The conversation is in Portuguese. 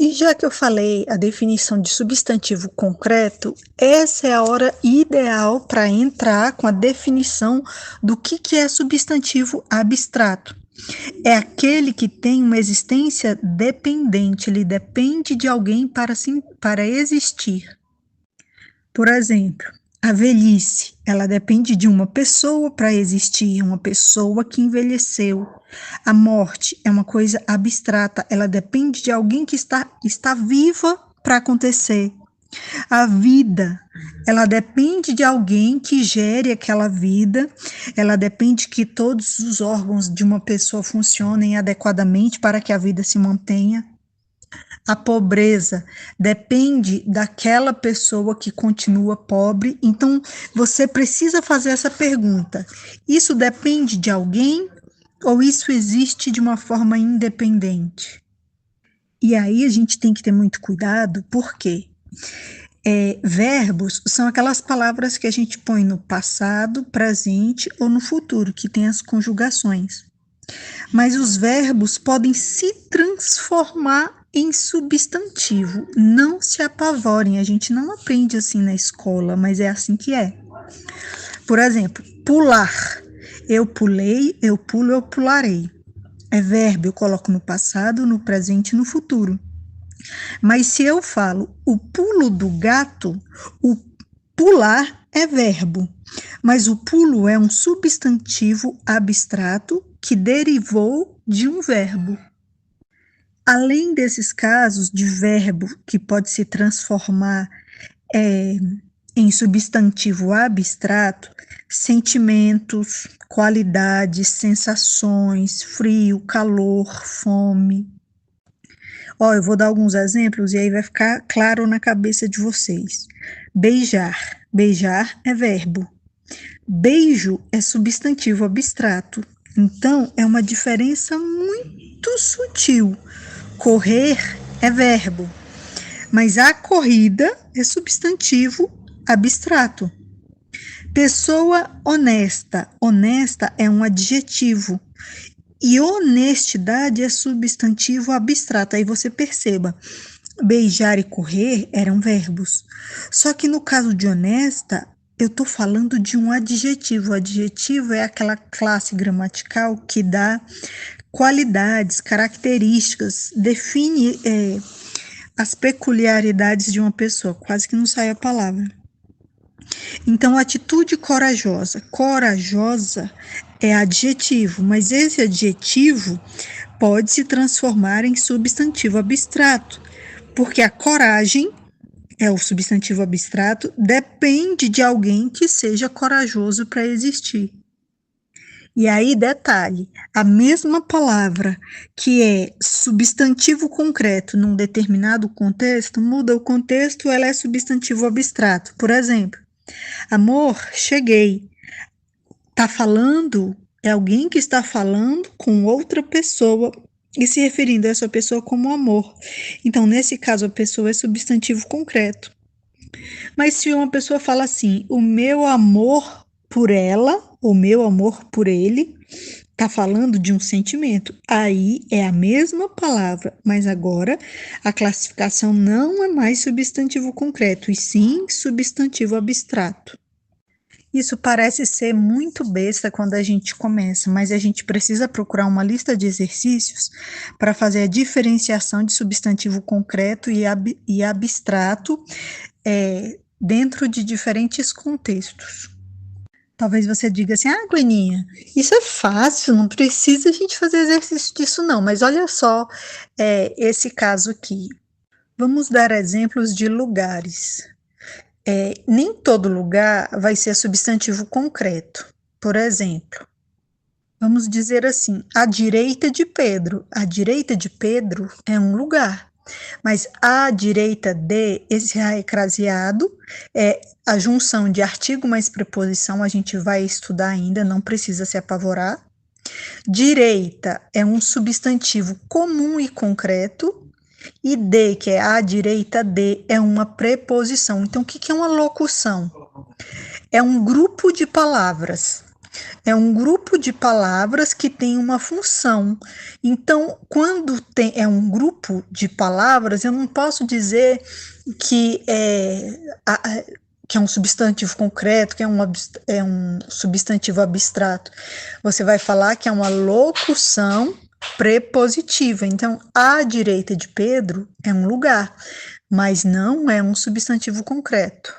E já que eu falei a definição de substantivo concreto, essa é a hora ideal para entrar com a definição do que é substantivo abstrato. É aquele que tem uma existência dependente, ele depende de alguém para existir. Por exemplo, a velhice, ela depende de uma pessoa para existir, uma pessoa que envelheceu. A morte é uma coisa abstrata, ela depende de alguém que está viva para acontecer. A vida, ela depende de alguém que gere aquela vida, ela depende que todos os órgãos de uma pessoa funcionem adequadamente para que a vida se mantenha. A pobreza depende daquela pessoa que continua pobre. Então, você precisa fazer essa pergunta: isso depende de alguém ou isso existe de uma forma independente? E aí a gente tem que ter muito cuidado, porque verbos são aquelas palavras que a gente põe no passado, presente ou no futuro, que tem as conjugações. Mas os verbos podem se transformar em substantivo. Não se apavorem, a gente não aprende assim na escola, mas é assim que é. Por exemplo, pular. Eu pulei, eu pulo, eu pularei. É verbo, eu coloco no passado, no presente e no futuro. Mas se eu falo o pulo do gato, o pular é verbo, mas o pulo é um substantivo abstrato que derivou de um verbo. Além desses casos de verbo que pode se transformar em substantivo abstrato, sentimentos, qualidades, sensações, frio, calor, fome. Eu vou dar alguns exemplos e aí vai ficar claro na cabeça de vocês. Beijar. Beijar é verbo. Beijo é substantivo abstrato. Então, é uma diferença muito sutil. Correr é verbo, mas a corrida é substantivo abstrato. Pessoa honesta. Honesta é um adjetivo. E honestidade é substantivo abstrato. Aí você perceba, beijar e correr eram verbos. Só que no caso de honesta, eu estou falando de um adjetivo. O adjetivo é aquela classe gramatical que dá qualidades, características, define as peculiaridades de uma pessoa. Quase que não sai a palavra. Então, atitude corajosa. Corajosa é adjetivo, mas esse adjetivo pode se transformar em substantivo abstrato, porque a coragem é o substantivo abstrato, depende de alguém que seja corajoso para existir. E aí, detalhe, a mesma palavra que é substantivo concreto num determinado contexto, muda o contexto, ela é substantivo abstrato. Por exemplo, amor, cheguei. Tá falando, é alguém que está falando com outra pessoa e se referindo a essa pessoa como amor. Então, nesse caso, a pessoa é substantivo concreto. Mas se uma pessoa fala assim, o meu amor por ela, o meu amor por ele, tá falando de um sentimento. Aí é a mesma palavra, mas agora a classificação não é mais substantivo concreto, e sim substantivo abstrato. Isso parece ser muito besta quando a gente começa, mas a gente precisa procurar uma lista de exercícios para fazer a diferenciação de substantivo concreto e abstrato dentro de diferentes contextos. Talvez você diga assim, Gweninha, isso é fácil, não precisa a gente fazer exercício disso não, mas olha só esse caso aqui. Vamos dar exemplos de lugares. Nem todo lugar vai ser substantivo concreto. Por exemplo, vamos dizer assim, à direita de Pedro. À direita de Pedro é um lugar, mas à direita de, esse recraseado, é a junção de artigo mais preposição, a gente vai estudar ainda, não precisa se apavorar. Direita é um substantivo comum e concreto, e de, que é à direita de, é uma preposição. Então, o que é uma locução? É um grupo de palavras É um grupo de palavras que tem uma função. Então, quando é um grupo de palavras, eu não posso dizer que que é um substantivo concreto, que é um substantivo abstrato. Você vai falar que é uma locução prepositiva. Então, à direita de Pedro é um lugar, mas não é um substantivo concreto.